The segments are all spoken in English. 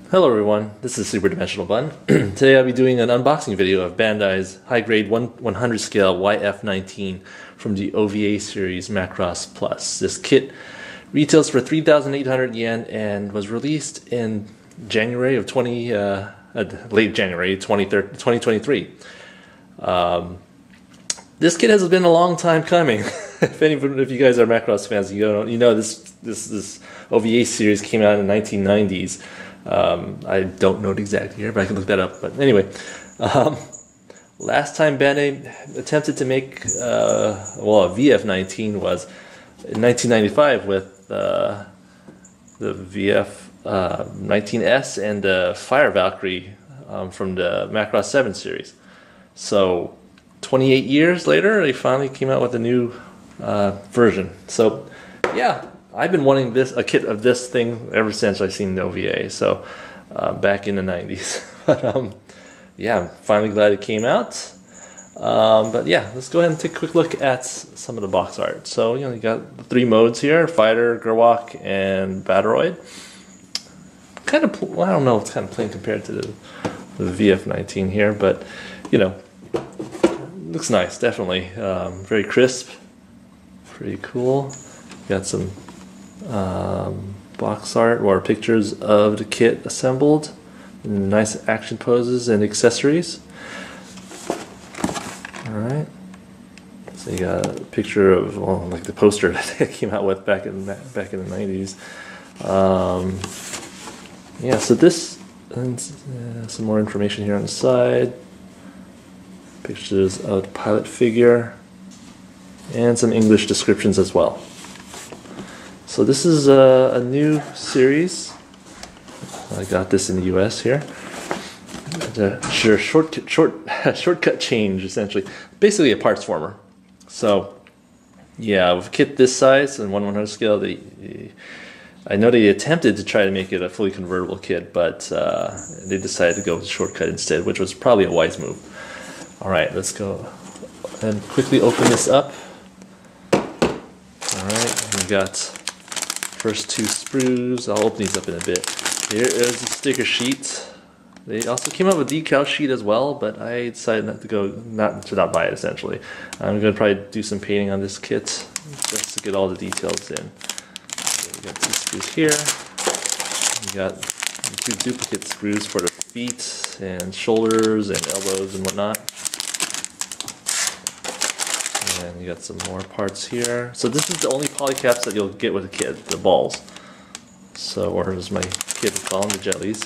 Hello everyone, this is Super Dimensional Bun. Today I'll be doing an unboxing video of Bandai's high-grade 100 scale YF19 from the OVA series Macross Plus. This kit retails for 3,800 yen and was released in January of late January 2023. This kit has been a long time coming. If you guys are Macross fans, you know this OVA series came out in the 1990s. I don't know the exact year, but I can look that up. But anyway, last time Bandai attempted to make a VF19 was in 1995 with the VF19S and the Fire Valkyrie from the Macross 7 series. So 28 years later, they finally came out with a new version. So yeah, I've been wanting a kit of this thing ever since I've seen the OVA, so back in the 90s. But yeah, I'm finally glad it came out. But yeah, let's go ahead and take a quick look at some of the box art. So you got the three modes here: Fighter, Gerwalk, and Battleroid. Kind of, I don't know, it's kind of plain compared to the VF19 here, but looks nice, definitely. Very crisp, pretty cool. Got some box art or pictures of the kit assembled, nice action poses and accessories. Alright, so you got a picture of like the poster that they came out with back in the 90s. Yeah, so this and some more information here on the side, pictures of the pilot figure, and some English descriptions as well. So this is a new series. I got this in the US here. Shortcut change, essentially. Basically a parts former. So yeah, with a kit this size and 1/100 scale, I know they attempted to try to make it a fully convertible kit, but they decided to go with the shortcut instead, which was probably a wise move. Alright, let's go and quickly open this up. Alright, we got first two sprues. I'll open these up in a bit. Here is the sticker sheet. They also came out with a decal sheet as well, but I decided not to buy it. Essentially, I'm going to probably do some painting on this kit just to get all the details in. So we got two sprues here. We got two duplicate sprues for the feet and shoulders and elbows and whatnot. And you got some more parts here. So this is the only polycaps that you'll get with a kit, the balls. So, or as my kid would call them, the jellies.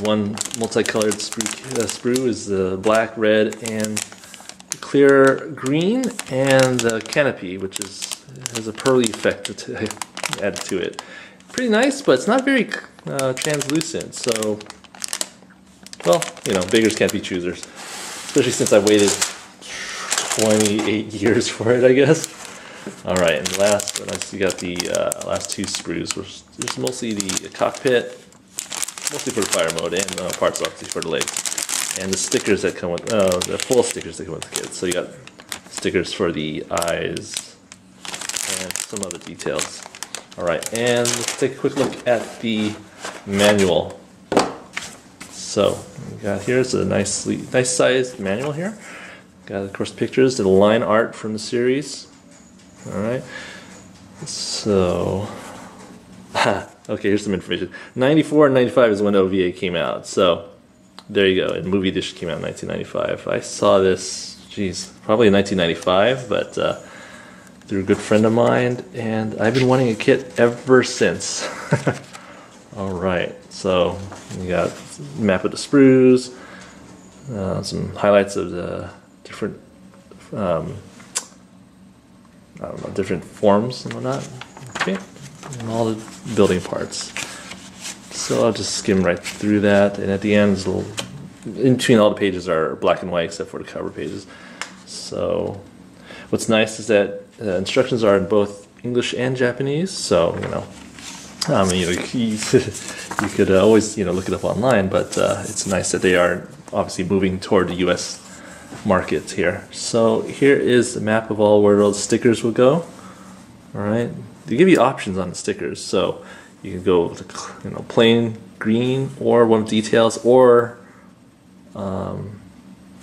One multicolored sprue is the black, red, and clear green, and the canopy, which has a pearly effect added to it. Pretty nice, but it's not very translucent. So, well, beggars can't be choosers. Especially since I waited 28 years for it, I guess. Alright, and last, you got the last two sprues, which is mostly the cockpit, mostly for the fire mode, and parts obviously for the legs. And the stickers that come with, the full stickers that come with the kit. So you got stickers for the eyes, and some other details. Alright, and let's take a quick look at the manual. So we got here's a nice sized manual here. Got of course pictures, the line art from the series. All right. So okay, here's some information. 94 and 95 is when OVA came out. So there you go. And Movie Dish came out in 1995. I saw this, probably in 1995, but through a good friend of mine, and I've been wanting a kit ever since. Alright, so we got a map of the sprues, some highlights of the different, different forms and whatnot. Okay, and all the building parts. So I'll just skim right through that, and at the end, in between all the pages are black and white except for the cover pages. So what's nice is that instructions are in both English and Japanese, so you could always look it up online, but it's nice that they are obviously moving toward the U.S. market here. So here is the map of all where those stickers will go. All right, they give you options on the stickers. So You can go with, plain green or one with details, or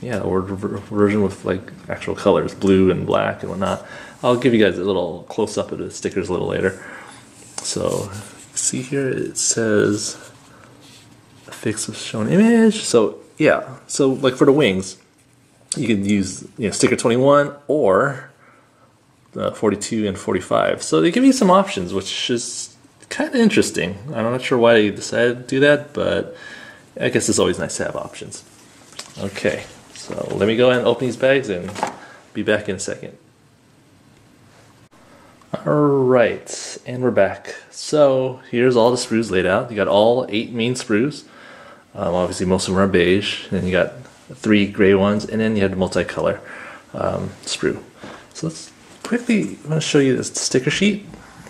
yeah, or version with like actual colors, blue and black and whatnot. I'll give you guys a little close up of the stickers a little later. So see here, it says affix with shown image. So yeah, so like for the wings, you can use sticker 21 or 42 and 45. So they give you some options, which is kind of interesting. I'm not sure why they decided to do that, but I guess it's always nice to have options. Okay, so let me go ahead and open these bags and be back in a second. Alright, and we're back. So here's all the sprues laid out. You got all 8 main sprues. Obviously most of them are beige, and then you got 3 gray ones, and then you have the multicolor sprue. So let's quickly, I'm going to show you this sticker sheet.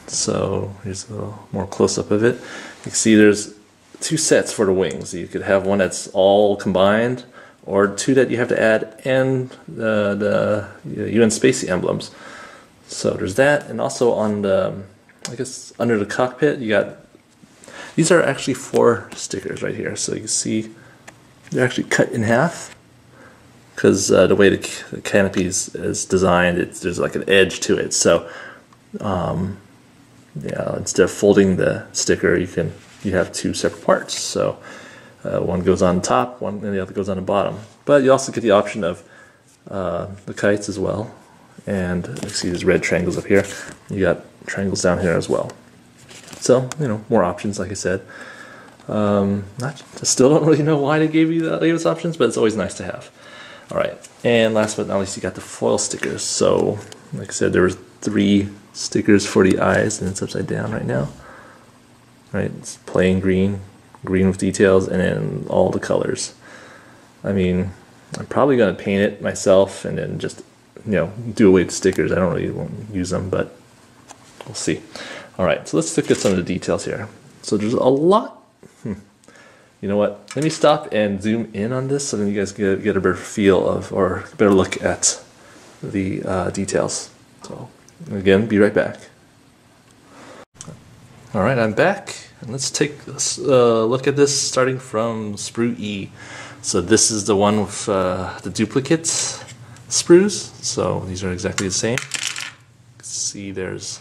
So here's a little more close-up of it. You can see there's 2 sets for the wings. You could have one that's all combined, or 2 that you have to add, and the UN Spacey emblems. So there's that, and also on the, I guess under the cockpit, you got, these are actually 4 stickers right here. So you can see they're actually cut in half, because the way the canopy is designed, there's like an edge to it. So yeah, instead of folding the sticker, you have 2 separate parts. So one goes on top, and the other goes on the bottom. But you also get the option of the kites as well. And you see there's red triangles up here. You got triangles down here as well. So, more options, like I said. I still don't really know why they gave you those options, but it's always nice to have. Alright, and last but not least, you got the foil stickers. So, like I said, there were 3 stickers for the eyes, and it's upside down right now. Right, it's plain green, green with details, and then all the colors. I mean, I'm probably going to paint it myself and then just do away with stickers. I don't really want to use them, but we'll see. Alright, so let's look at some of the details here. So there's a lot. You know what? Let me stop and zoom in on this so then you guys get a better feel of, or a better look at the details. So again, be right back. Alright, I'm back. And let's take a look at this starting from sprue E. So this is the one with the duplicates sprues, so these are exactly the same. You can see there's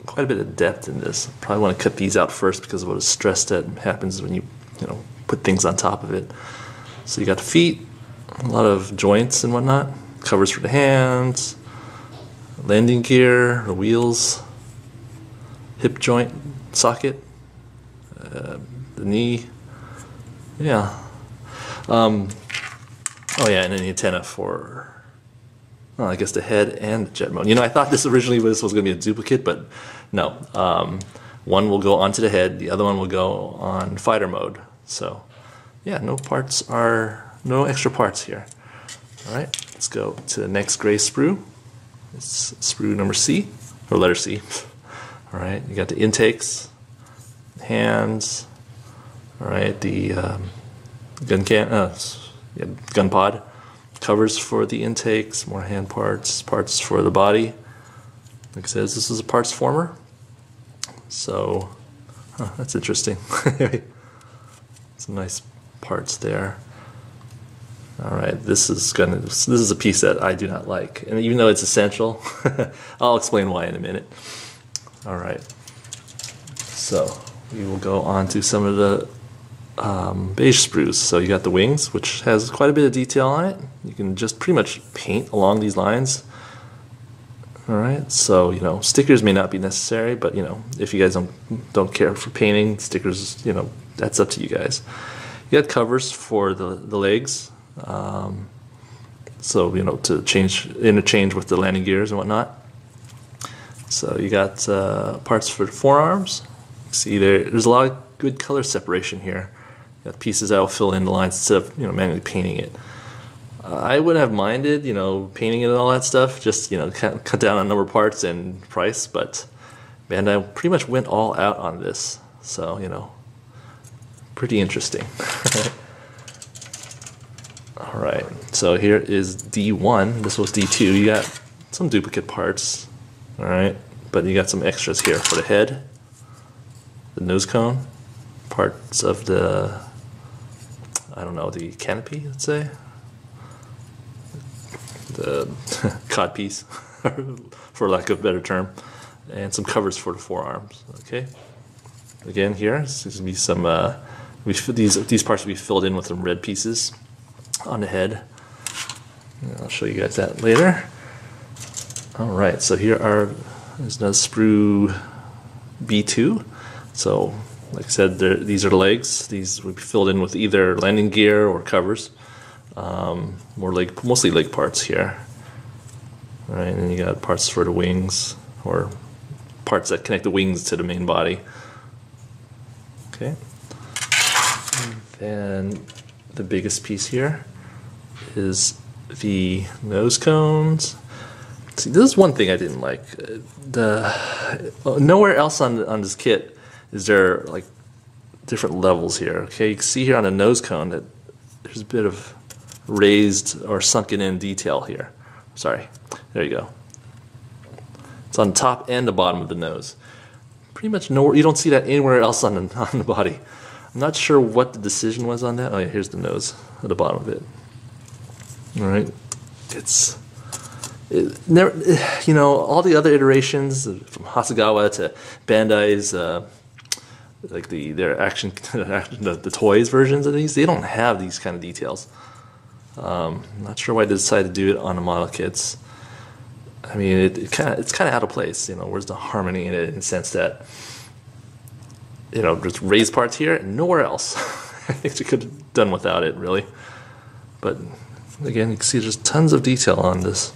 quite a bit of depth in this. Probably want to cut these out first because of what the stress that happens when you put things on top of it. So you got the feet, a lot of joints and whatnot, covers for the hands, landing gear, the wheels, hip joint socket, the knee, yeah. Oh yeah, and then the antenna for, well, I guess the head and the jet mode. I thought this was going to be a duplicate, but no. One will go onto the head, the other one will go on fighter mode. So yeah, no extra parts here. Alright, let's go to the next gray sprue. It's sprue number C, or letter C. Alright, you got the intakes, hands, alright, the gun pod, covers for the intakes, more hand parts, parts for the body. Like I said, this is a parts former. So, that's interesting. Some nice parts there. Alright, this is a piece that I do not like. And even though it's essential, I'll explain why in a minute. Alright. So, we will go on to some of the beige sprues. So you got the wings, which has quite a bit of detail on it. You can just pretty much paint along these lines. Alright, so stickers may not be necessary, but if you guys don't care for painting, stickers, that's up to you guys. You got covers for the legs, so to interchange with the landing gears and whatnot. So you got parts for the forearms. See there's a lot of good color separation here. Got pieces that will fill in the lines instead of manually painting it. I wouldn't have minded painting it and all that stuff, just cut down on number of parts and price, but Bandai pretty much went all out on this, so pretty interesting. Alright, so here is D1. This was D2. You got some duplicate parts, alright, but you got some extras here for the head, the nose cone, parts of the, I don't know, the canopy, let's say, the cod piece, for lack of a better term, and some covers for the forearms. Okay. Again, here there's going to be some. These parts will be filled in with some red pieces on the head. And I'll show you guys that later. All right, so there's another sprue B2. So, like I said, these are the legs. These will be filled in with either landing gear or covers. Mostly leg parts here. All right, and then you got parts for the wings, or parts that connect the wings to the main body. Okay. And then the biggest piece here is the nose cones. See, this is one thing I didn't like. Nowhere else on this kit is there like different levels here. Okay, you can see here on the nose cone that there's a bit of raised or sunken in detail here. Sorry, there you go. It's on the top and the bottom of the nose. Pretty much nowhere, you don't see that anywhere else on the body. I'm not sure what the decision was on that. Oh yeah, here's the nose at the bottom of it. All right, it never, you know, all the other iterations from Hasegawa to Bandai's, like their action, the toys versions of these, they don't have these kind of details. I'm not sure why they decided to do it on the model kits. I mean, it's kind of out of place. You know, where's the harmony in it, in the sense that, you know, there's raised parts here and nowhere else. I think they could have done without it, really. But again, you can see there's tons of detail on this.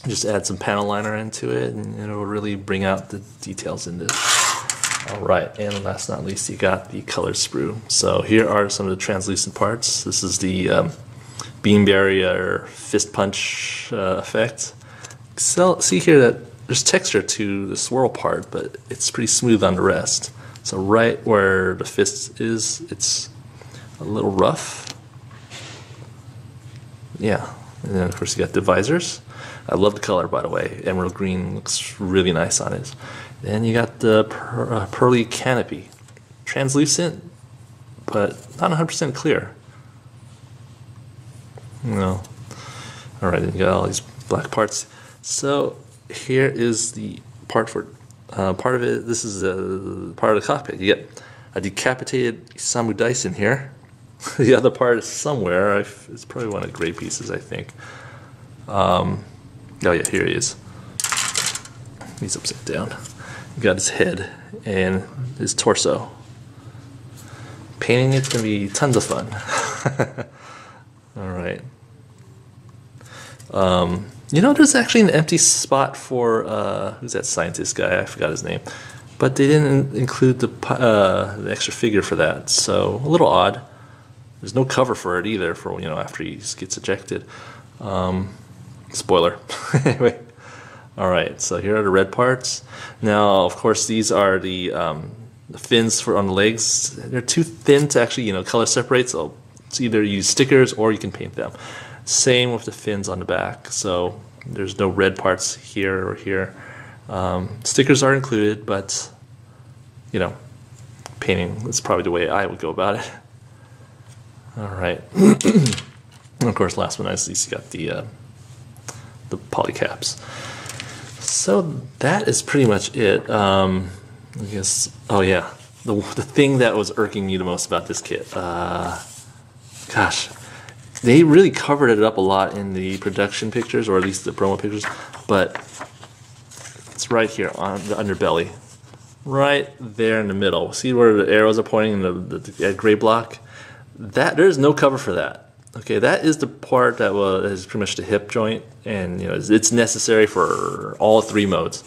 Just add some panel liner into it, and it'll really bring out the details in this. All right, and last but not least, you got the color sprue. So here are some of the translucent parts. This is the beam barrier fist punch effect. So see here that there's texture to the swirl part, but it's pretty smooth on the rest. So right where the fist is, it's a little rough. Yeah, and then of course you got the visors. I love the color, by the way. Emerald green looks really nice on it. Then you got the pearly canopy. Translucent, but not 100% clear. No. All right, then you got all these black parts. So here is the part for part of it. This is part of the cockpit. You get a decapitated Isamu Dyson here. The other part is somewhere. It's probably one of the gray pieces, I think. Oh yeah, here he is. He's upside down. You got his head and his torso. Painting it's gonna be tons of fun. All right. You know, there's actually an empty spot for who's that scientist guy? I forgot his name. But they didn't include the extra figure for that, so a little odd. There's no cover for it either. For, you know, after he gets ejected. Spoiler. Anyway. All right. So here are the red parts. Now, of course, these are the fins on the legs. They're too thin to actually, you know, color separate. So it's either use stickers or you can paint them. Same with the fins on the back. So there's no red parts here or here. Stickers are included, but you know, painting is probably the way I would go about it. All right. And of course, last but not least, you got the polycaps. So that is pretty much it. I guess. Oh yeah, the thing that was irking me the most about this kit. Gosh, they really covered it up a lot in the production pictures, or at least the promo pictures. But it's right here on the underbelly, right there in the middle. See where the arrows are pointing in the gray block? There's no cover for that. Okay, that is the part that is pretty much the hip joint, and you know it's necessary for all three modes.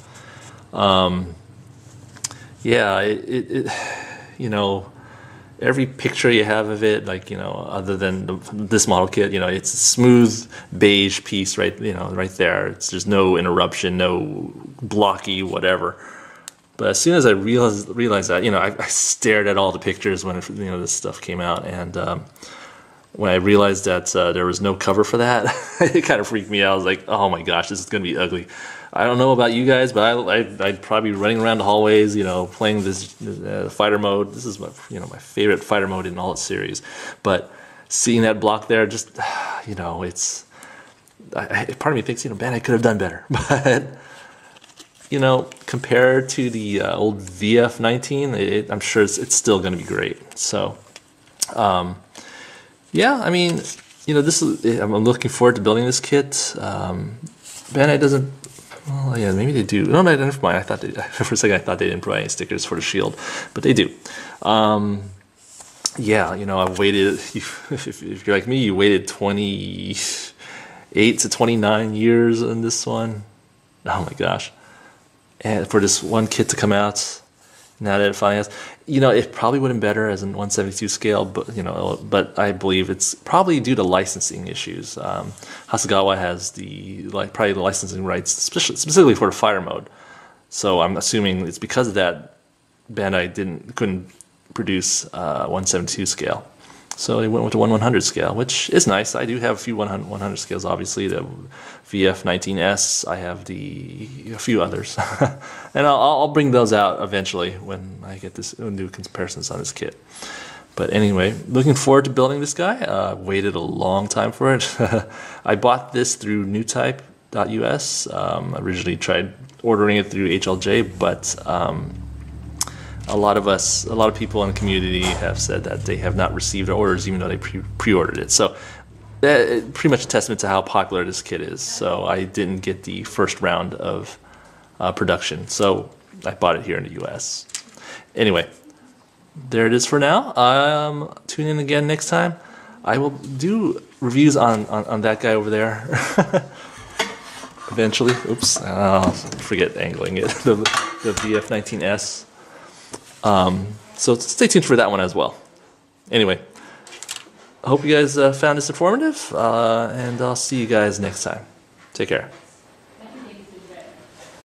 Yeah, you know, every picture you have of it, like, you know, other than this model kit, you know, it's a smooth beige piece, right? You know, right there. There's no interruption, no blocky whatever. But as soon as I realized that, you know, I stared at all the pictures when you know this stuff came out, and when I realized that there was no cover for that, it kind of freaked me out. I was like, oh my gosh, this is going to be ugly. I don't know about you guys, but I'd probably be running around the hallways, you know, playing this fighter mode. This is my, you know, my favorite fighter mode in all its series. But seeing that block there, just, you know, it's, part of me thinks, you know, Bandai could have done better. But, you know, compared to the old VF-19, I'm sure it's still going to be great. So, yeah, I mean, you know, I'm looking forward to building this kit. Bandai doesn't. Well, yeah, maybe they do. No, never mind. I thought for a second I thought they didn't provide any stickers for the shield, but they do. Yeah, you know, I've waited. If you're like me, you waited 28 to 29 years on this one. Oh my gosh! And for this one kit to come out, now that it finally has, you know, it probably would have been better as a 1/72 scale, but you know, but I believe it's probably due to licensing issues. Hasegawa has probably the licensing rights, specifically for the fire mode. So I'm assuming it's because of that Bandai couldn't produce 1/72 scale. So they went with the 1/100 scale, which is nice. I do have a few 1/100 scales, obviously. The VF-19S, I have a few others. And I'll bring those out eventually when I get do comparisons on this kit. But anyway, looking forward to building this guy. Waited a long time for it. I bought this through newtype.us. Originally tried ordering it through HLJ, but a lot of people in the community have said that they have not received their orders even though they pre-ordered it. So pretty much a testament to how popular this kit is. So I didn't get the first round of production. So I bought it here in the US. Anyway, there it is for now. Tune in again next time. I will do reviews on that guy over there. Eventually. Oops. I'll forget angling it. The VF-19S. So stay tuned for that one as well. Anyway, I hope you guys found this informative, and I'll see you guys next time. Take care.